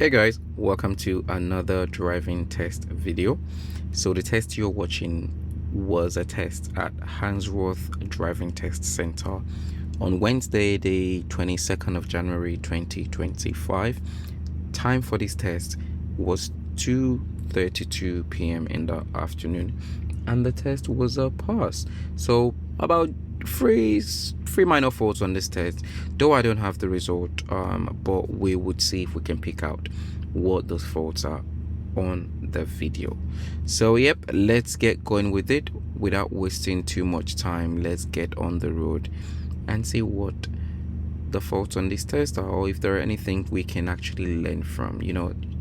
Hey guys, welcome to another driving test video. So the test you're watching was a test at Handsworth Driving Test Center on Wednesday, the 22nd of January 2025. Time for this test was 2:32 p.m. in the afternoon, and the test was a pass. So about three minor faults on this test, though I don't have the result, but we would see if we can pick out what those faults are on the video. So yep, let's get going with it without wasting too much time. Let's get on the road and see what the faults on this test are, or if there are anything we can actually learn from.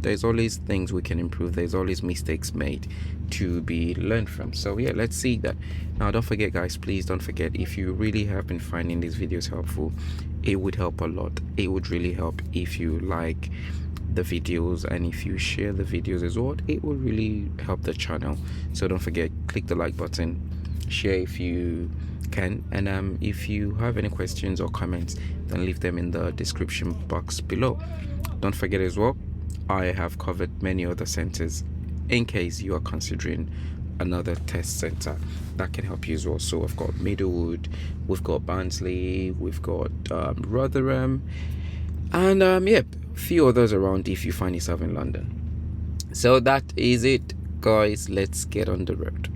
There's always things we can improve, there's always mistakes made to be learned from. So yeah, let's see that. Now don't forget guys, please don't forget, if you really have been finding these videos helpful, it would help a lot. It would really help if you like the videos, and if you share the videos as well, it will really help the channel. So don't forget, click the like button, share if you can, and if you have any questions or comments, then leave them in the description box below. Don't forget as well, I have covered many other centers in case you are considering another test center that can help you as well. So we've got Middlewood, we've got Barnsley, we've got Rotherham, and yep, a few others around if you find yourself in London. So that is it guys, let's get on the road.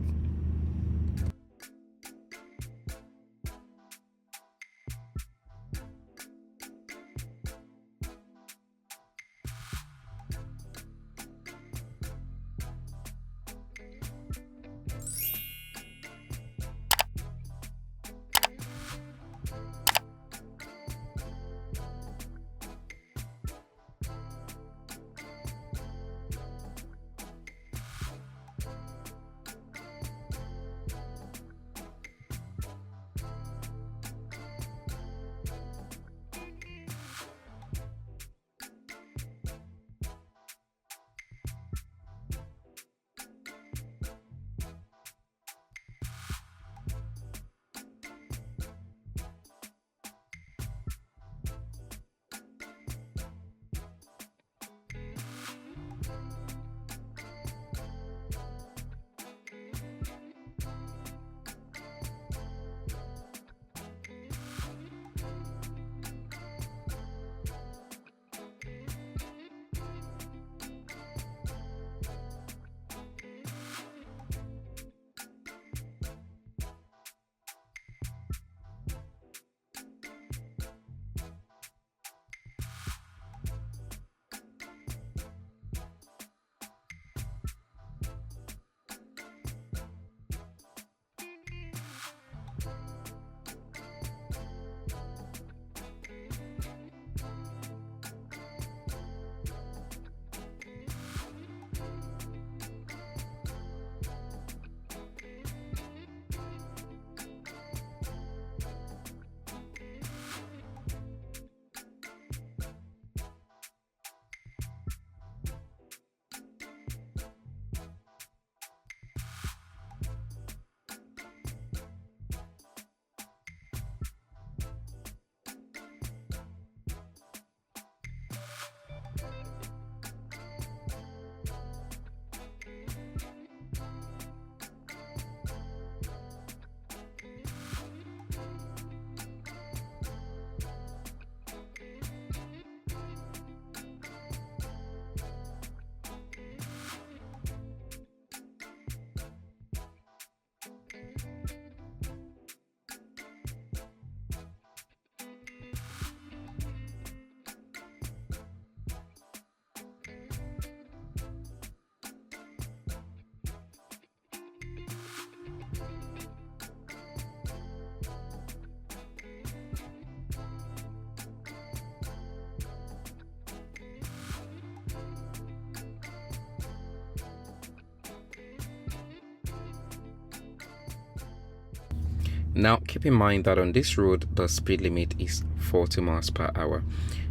Now keep in mind that on this road the speed limit is 40 miles per hour.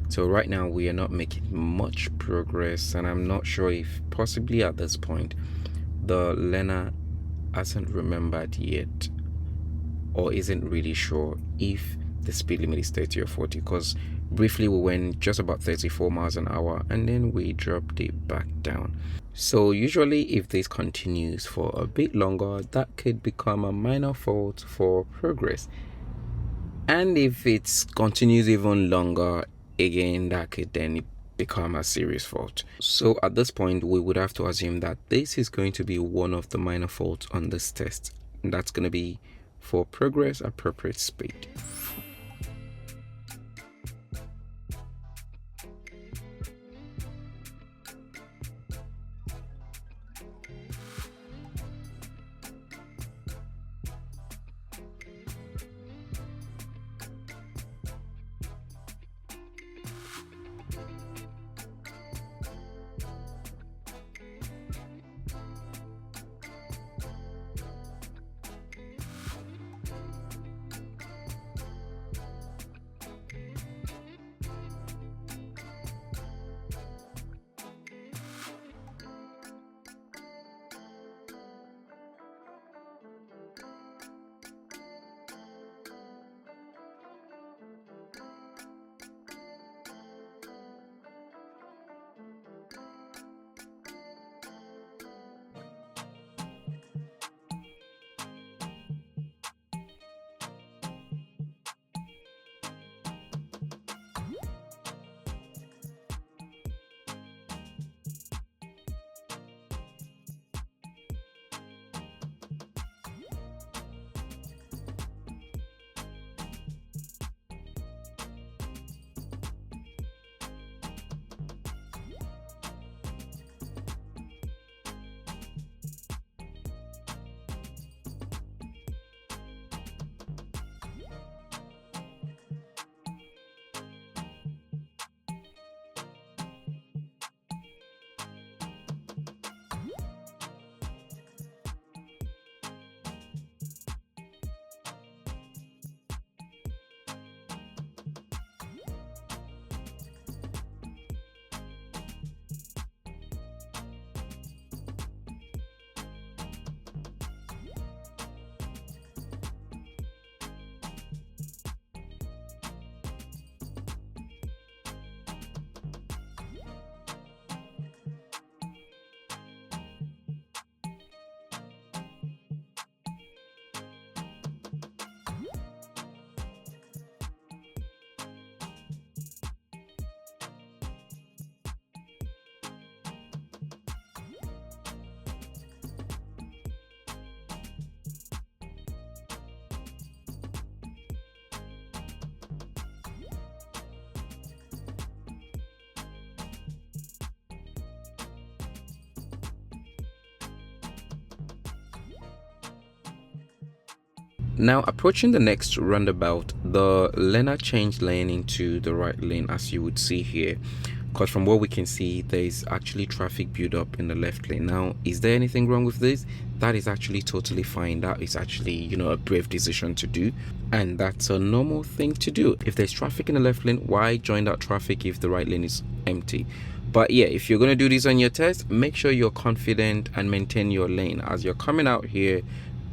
So right now we are not making much progress, and I'm not sure if possibly at this point the learner hasn't remembered yet or isn't really sure if the speed limit is 30 or 40, because Briefly, we went just about 34 miles an hour and then we dropped it back down. So usually if this continues for a bit longer, that could become a minor fault for progress. And if it continues even longer, again, that could then become a serious fault. So at this point, we would have to assume that this is going to be one of the minor faults on this test. And that's going to be for progress appropriate speed. Now approaching the next roundabout, the learner changed lane into the right lane, as you would see here, because from what we can see there is actually traffic build up in the left lane. Now, is there anything wrong with this? That is actually totally fine. That is actually, a brave decision to do, and that's a normal thing to do. If there's traffic in the left lane, why join that traffic if the right lane is empty? But yeah, if you're going to do this on your test, make sure you're confident and maintain your lane as you're coming out here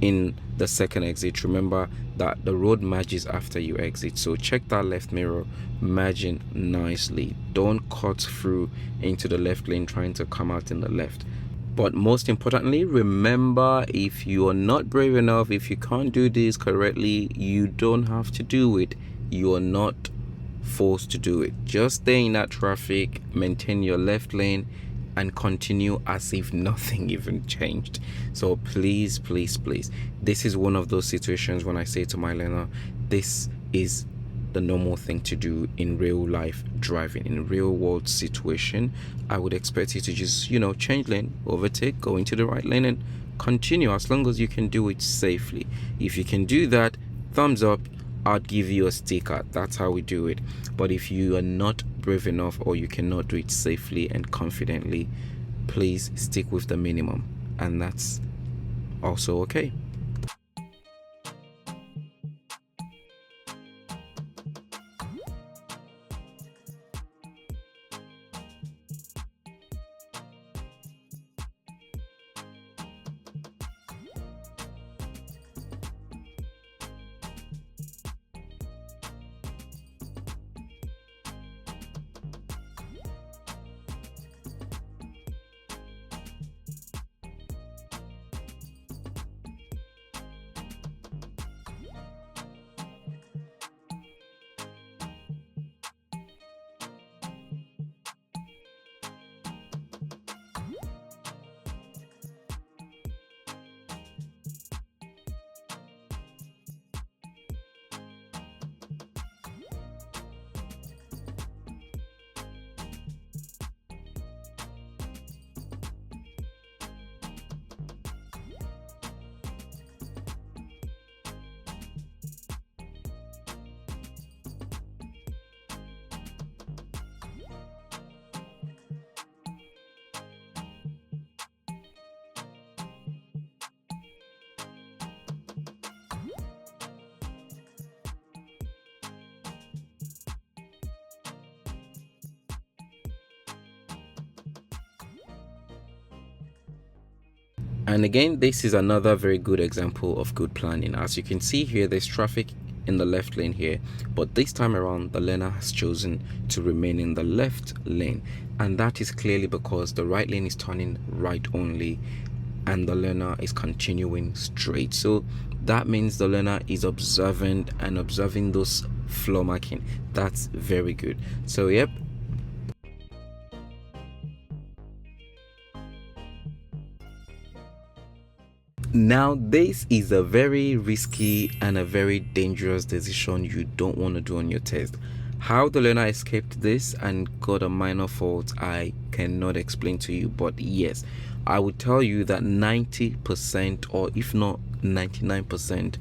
in the second exit. Remember that the road merges after you exit, so check that left mirror merging nicely. Don't cut through into the left lane trying to come out in the left. But most importantly, remember, if you are not brave enough, if you can't do this correctly, you don't have to do it. You are not forced to do it. Just stay in that traffic, maintain your left lane, and continue as if nothing even changed. So please, this is one of those situations when I say to my learner, this is the normal thing to do in real life driving. In real world situation, I would expect you to just change lane, overtake, go into the right lane, and continue, as long as you can do it safely. If you can do that, thumbs up. I'd give you a sticker. That's how we do it. But if you are not brave enough, or you cannot do it safely and confidently, please stick with the minimum, and that's also okay. And again, this is another very good example of good planning. As you can see here, there's traffic in the left lane here, but this time around the learner has chosen to remain in the left lane, and that is clearly because the right lane is turning right only and the learner is continuing straight. So that means the learner is observant and observing those floor marking. That's very good. So yep. Now, this is a very risky and a very dangerous decision you don't want to do on your test. How the learner escaped this and got a minor fault, I cannot explain to you, but yes, I would tell you that 90% or if not 99%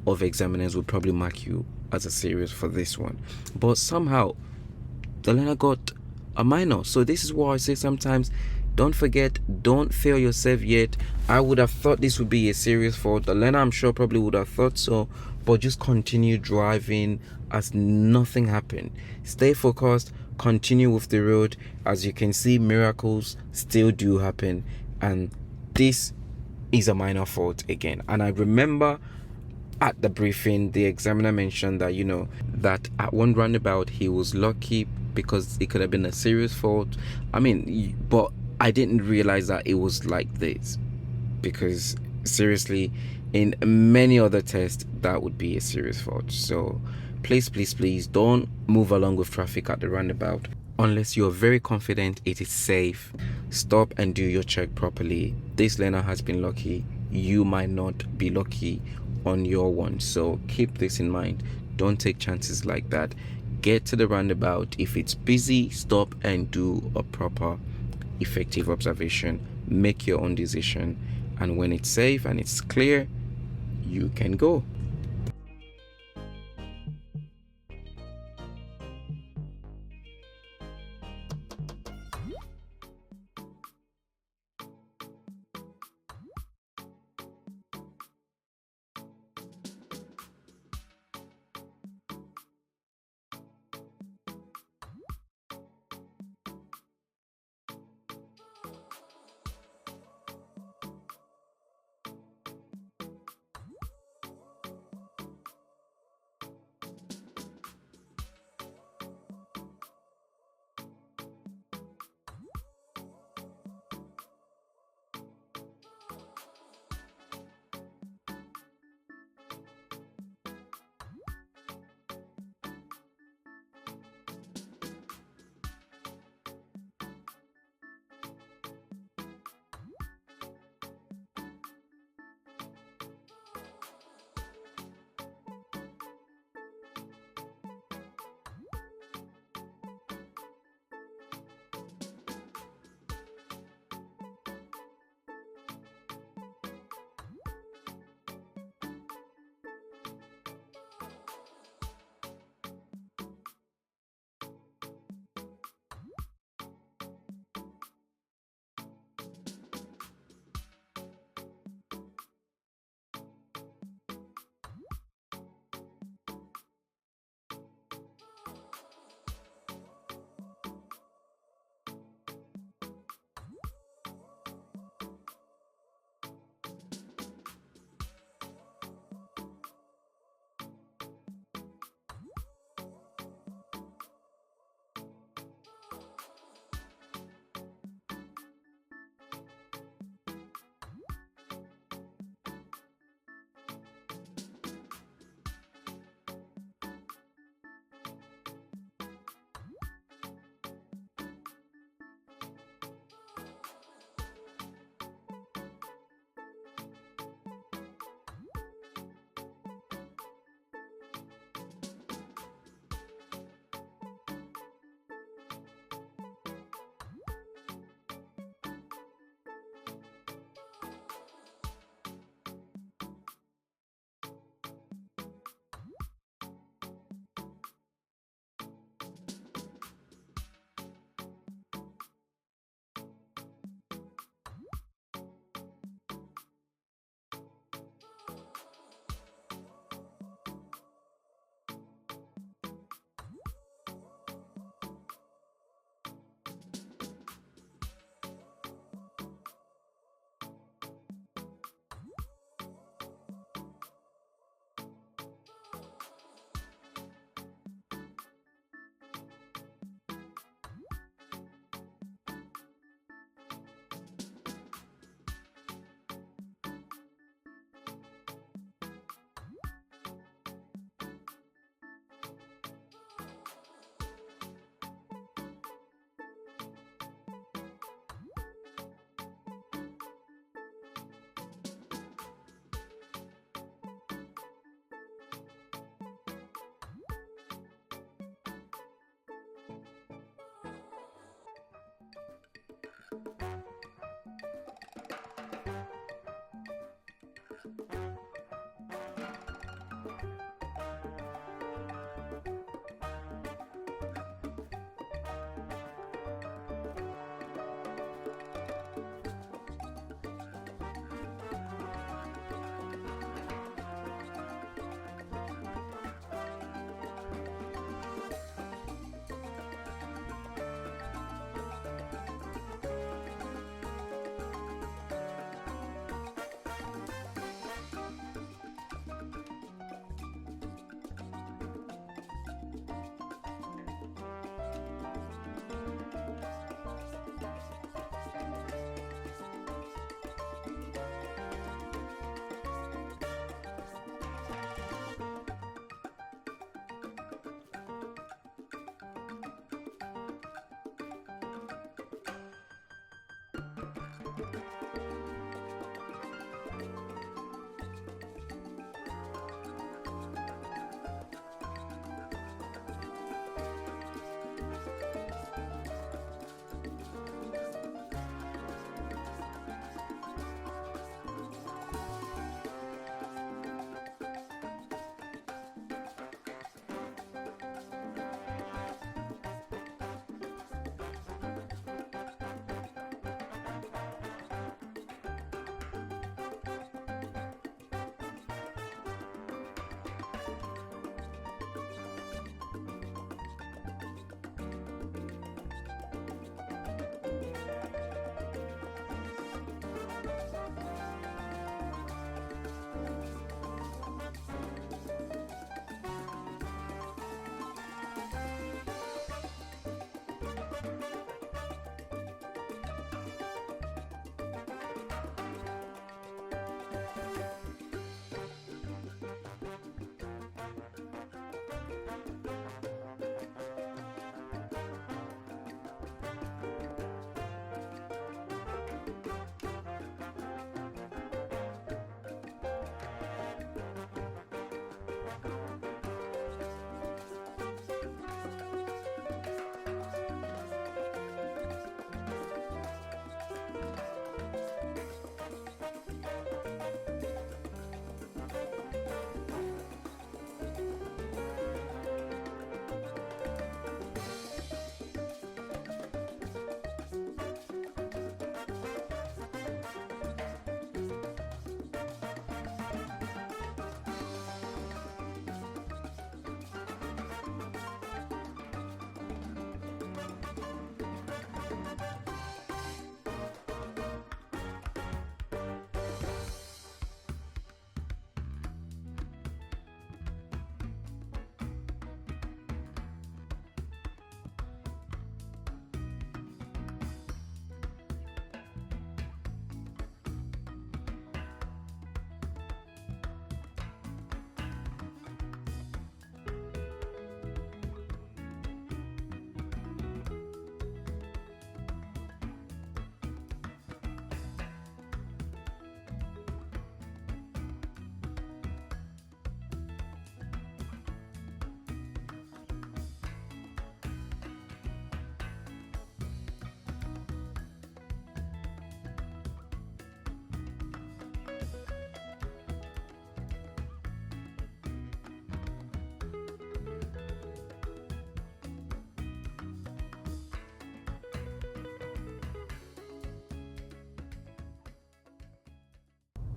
of examiners would probably mark you as a serious for this one. But somehow the learner got a minor. So this is why I say sometimes don't forget, don't fail yourself yet. I would have thought this would be a serious fault. The learner, I'm sure, probably would have thought so, but just continue driving as nothing happened. Stay focused, continue with the road. As you can see, miracles still do happen, and this is a minor fault again. And I remember at the briefing, the examiner mentioned that, that at one roundabout he was lucky because it could have been a serious fault. I mean, but I didn't realize that it was like this, because seriously, in many other tests, that would be a serious fault. So please don't move along with traffic at the roundabout unless you're very confident it is safe. Stop and do your check properly. This learner has been lucky. You might not be lucky on your one, so keep this in mind. Don't take chances like that. Get to the roundabout. If it's busy, stop and do a proper effective observation. Make your own decision, and when it's safe and it's clear, you can go.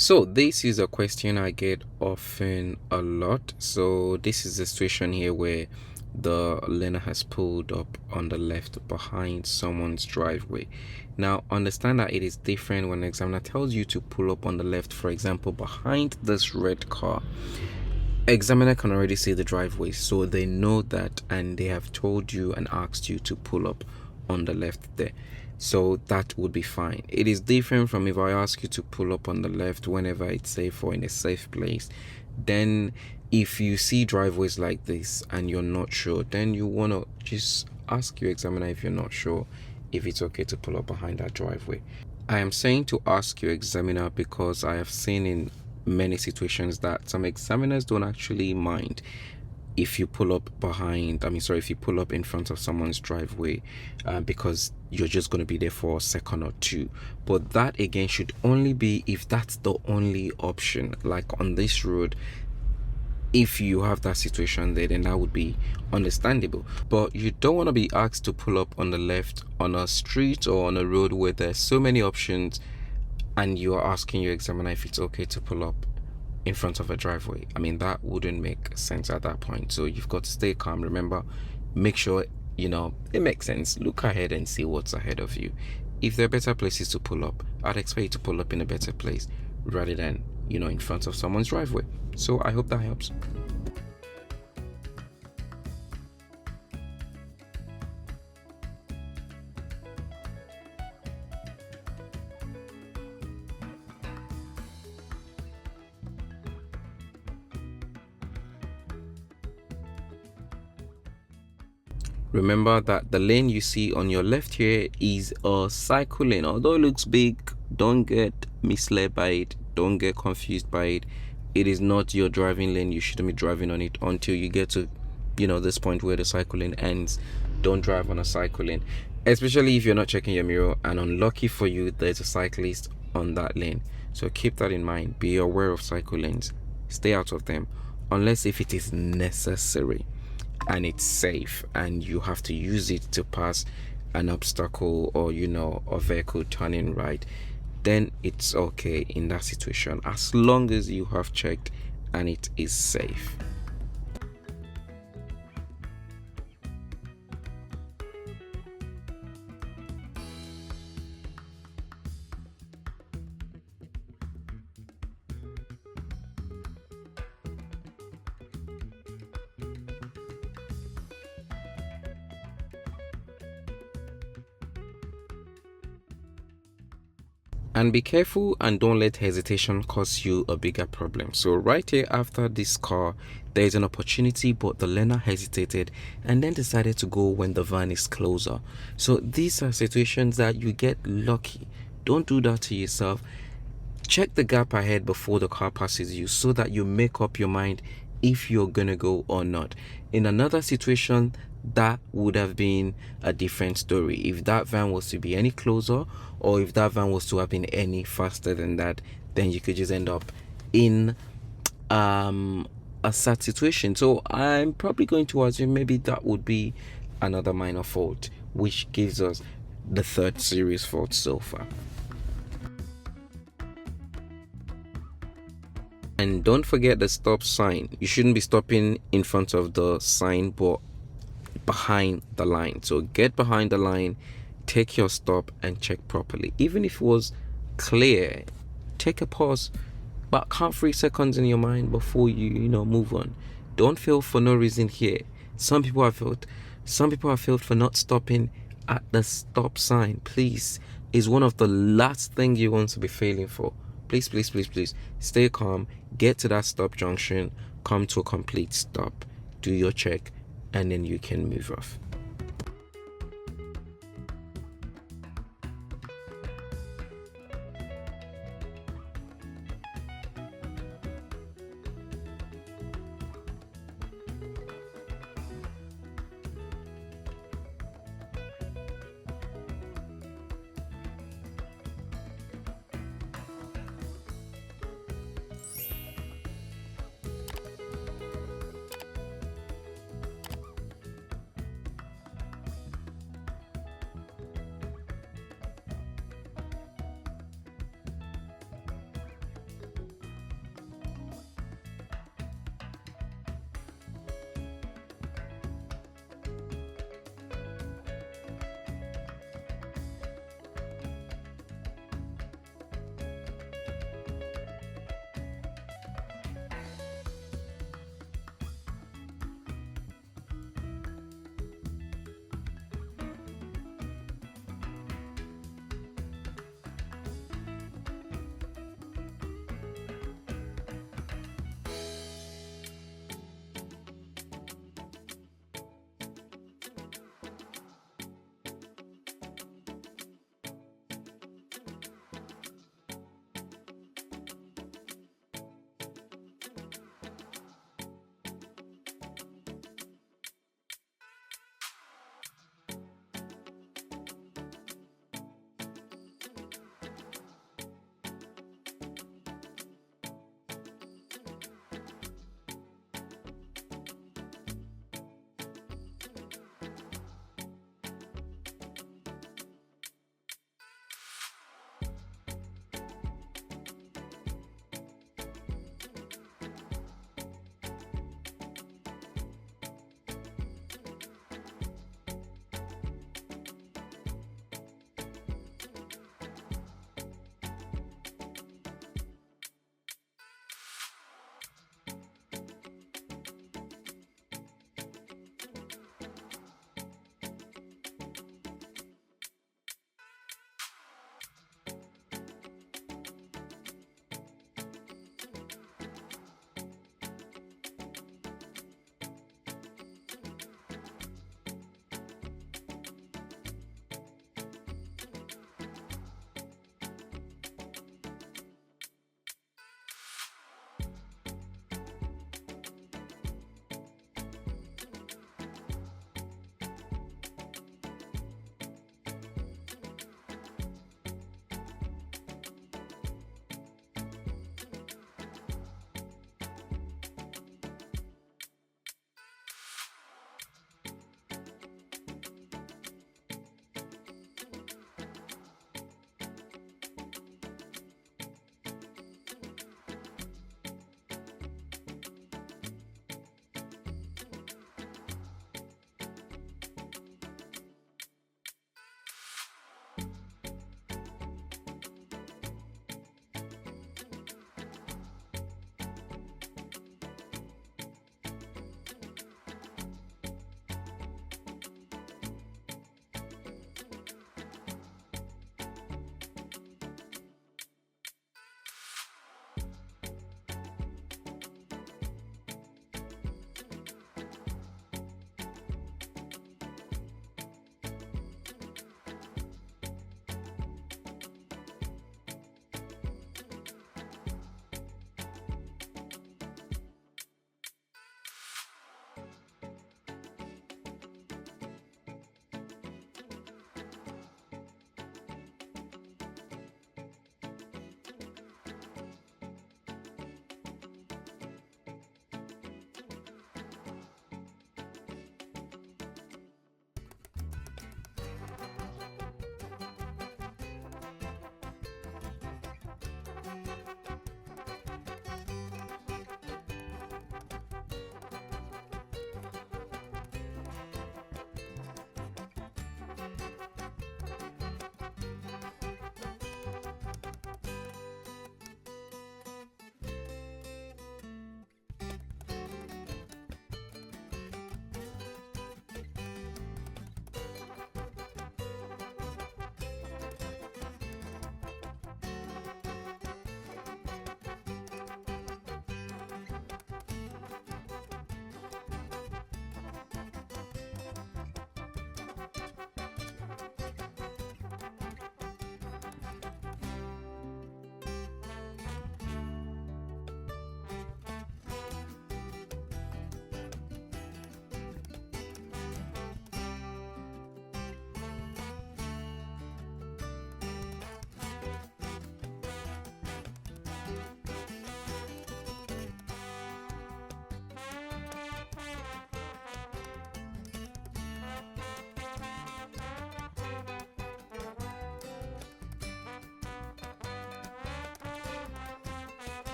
So this is a question I get often a lot. So this is a situation here where the learner has pulled up on the left behind someone's driveway. Now understand that it is different when the examiner tells you to pull up on the left, for example, behind this red car. Examiner can already see the driveway, so they know that, and they have told you and asked you to pull up on the left there. So that would be fine. It is different from if I ask you to pull up on the left whenever it's safe or in a safe place. Then if you see driveways like this and you're not sure, then you want to just ask your examiner if you're not sure if it's okay to pull up behind that driveway. I am saying to ask your examiner because I have seen in many situations that some examiners don't actually mind if you pull up if you pull up in front of someone's driveway, because you're just going to be there for a second or two. But that again should only be if that's the only option. Like on this road, if you have that situation there, then that would be understandable. But you don't want to be asked to pull up on the left on a street or on a road where there's so many options, and you are asking your examiner if it's okay to pull up in front of a driveway. I mean, that wouldn't make sense at that point. So you've got to stay calm. Remember, make sure it makes sense. Look ahead and see what's ahead of you. If there are better places to pull up, I'd expect you to pull up in a better place rather than in front of someone's driveway. So I hope that helps. Remember that the lane you see on your left here is a cycle lane. Although it looks big, don't get misled by it. Don't get confused by it. It is not your driving lane. You shouldn't be driving on it until you get to, this point where the cycle lane ends. Don't drive on a cycle lane, especially if you're not checking your mirror. And unlucky for you, there's a cyclist on that lane. So keep that in mind. Be aware of cycle lanes. Stay out of them, unless if it is necessary and it's safe and you have to use it to pass an obstacle or a vehicle turning right, then it's okay in that situation as long as you have checked and it is safe. And be careful and don't let hesitation cause you a bigger problem. So right here after this car, there is an opportunity, but the learner hesitated and then decided to go when the van is closer. So these are situations that you get lucky. Don't do that to yourself. Check the gap ahead before the car passes you so that you make up your mind if you're gonna go or not. In another situation, that would have been a different story. If that van was to be any closer, or if that van was to have been any faster than that, then you could just end up in a sad situation. So I'm probably going to assume maybe that would be another minor fault, which gives us the third serious fault so far. And don't forget the stop sign. You shouldn't be stopping in front of the sign, but behind the line. So get behind the line, take your stop and check properly. Even if it was clear, take a pause, but count 3 seconds in your mind before you move on. Don't fail for no reason here. Some people have failed for not stopping at the stop sign. Please, is one of the last things you want to be failing for. Please, please, please, please stay calm, get to that stop junction, come to a complete stop, do your check, and then you can move off.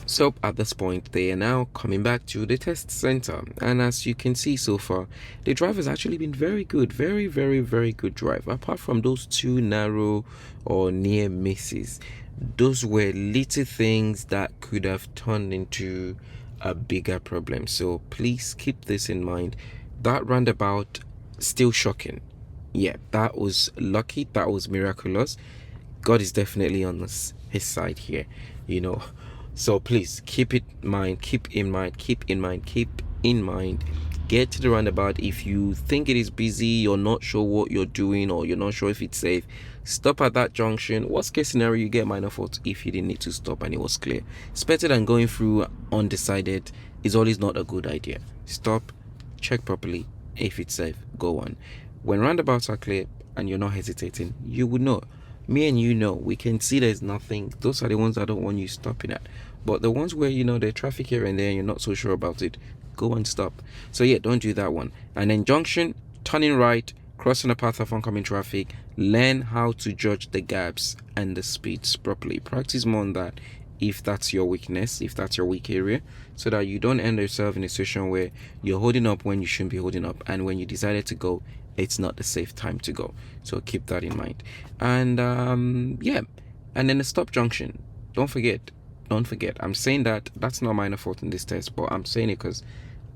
So at this point, they are now coming back to the test center, and as you can see so far, the drive has actually been very good, very, very, very good drive. Apart from those two narrow or near misses, those were little things that could have turned into a bigger problem. So please keep this in mind. That roundabout, still shocking. Yeah, that was lucky. That was miraculous. God is definitely on his side here, you know. So please keep it in mind, keep in mind, keep in mind, keep in mind. Get to the roundabout. If you think it is busy, you're not sure what you're doing, or you're not sure if it's safe, stop at that junction. Worst case scenario, you get minor fault if you didn't need to stop and it was clear. It's better than going through undecided. Is always not a good idea. Stop, check properly. If it's safe, go on. When roundabouts are clear and you're not hesitating, you would know. Me and you know, we can see there's nothing. Those are the ones I don't want you stopping at. But the ones where, you know, there's traffic here and there and you're not so sure about it, go and stop. So yeah, don't do that one. And then junction, turning right, crossing the path of oncoming traffic, learn how to judge the gaps and the speeds properly. Practice more on that if that's your weakness, if that's your weak area, so that you don't end yourself in a situation where you're holding up when you shouldn't be holding up, and when you decided to go, it's not the safe time to go. So keep that in mind. And yeah, and then the stop junction, don't forget. I'm saying that's not minor fault in this test, but I'm saying it because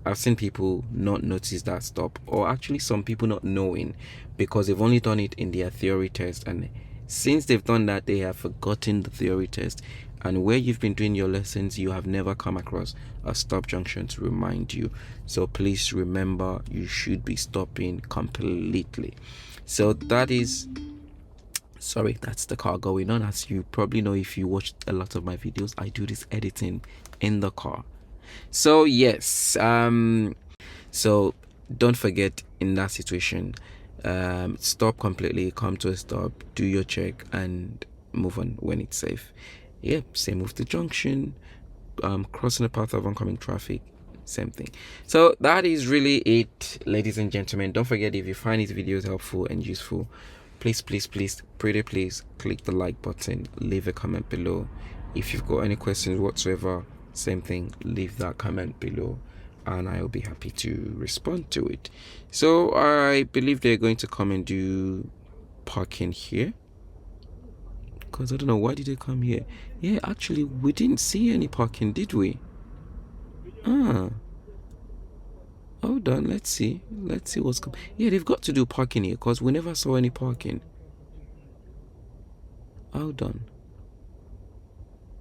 I've seen people not notice that stop, or actually some people not knowing, because they've only done it in their theory test, and since they've done that, they have forgotten the theory test. And where you've been doing your lessons, you have never come across a stop junction to remind you. So please remember, you should be stopping completely. So that is, sorry, that's the car going on. As you probably know, if you watched a lot of my videos, I do this editing in the car. So yes, so don't forget, in that situation, stop completely, come to a stop, do your check, and move on when it's safe. Yep, same with the junction, crossing the path of oncoming traffic, same thing. So that is really it, ladies and gentlemen. Don't forget, if you find these videos helpful and useful, please pretty please click the like button, leave a comment below. If you've got any questions whatsoever, same thing, leave that comment below and I'll be happy to respond to it. So I believe they're going to come and do parking here, because I don't know, why did they come here? Yeah, actually we didn't see any parking, did we? Hold on, let's see what's coming. Yeah, they've got to do parking here, because we never saw any parking. Hold on.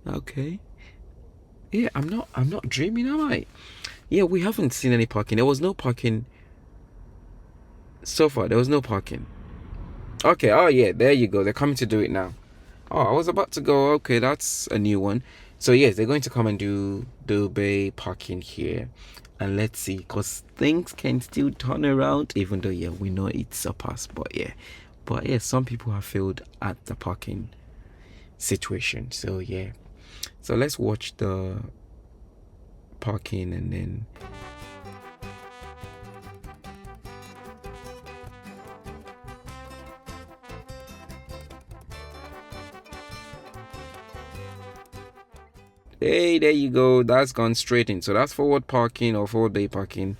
Okay. Yeah, I'm not dreaming, am I? Yeah, we haven't seen any parking. There was no parking so far. There was no parking. Okay, oh yeah, there you go. They're coming to do it now. Oh, I was about to go, okay, that's a new one. So yes, they're going to come and do the bay parking here. And let's see, because things can still turn around, even though, yeah, we know it's a pass. But yeah, some people have failed at the parking situation. So yeah, so let's watch the parking and then hey, there you go, that's gone straight in. So that's forward parking or forward bay parking,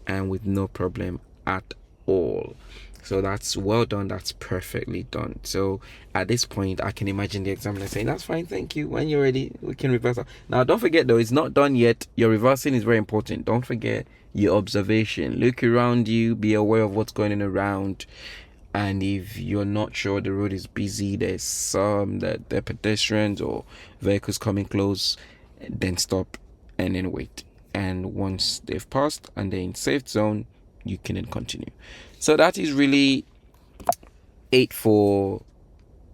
and with no problem at all. So that's well done, that's perfectly done. So at this point, I can imagine the examiner saying, that's fine, thank you, when you're ready we can reverse. Now don't forget though, it's not done yet. Your reversing is very important. Don't forget your observation. Look around you, be aware of what's going on around. And if you're not sure the road is busy, there's some that they're pedestrians or vehicles coming close, then stop and then wait. And once they've passed and they're in safe zone, you can then continue. So that is really it for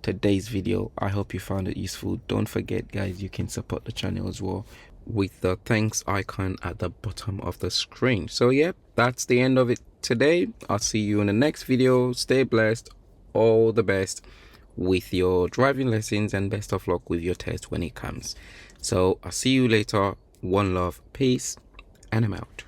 today's video. I hope you found it useful. Don't forget, guys, you can support the channel as well with the thanks icon at the bottom of the screen. So yeah, that's the end of it today. I'll see you in the next video. Stay blessed, all the best with your driving lessons, and best of luck with your test when it comes. So I'll see you later. One love, peace, and I'm out.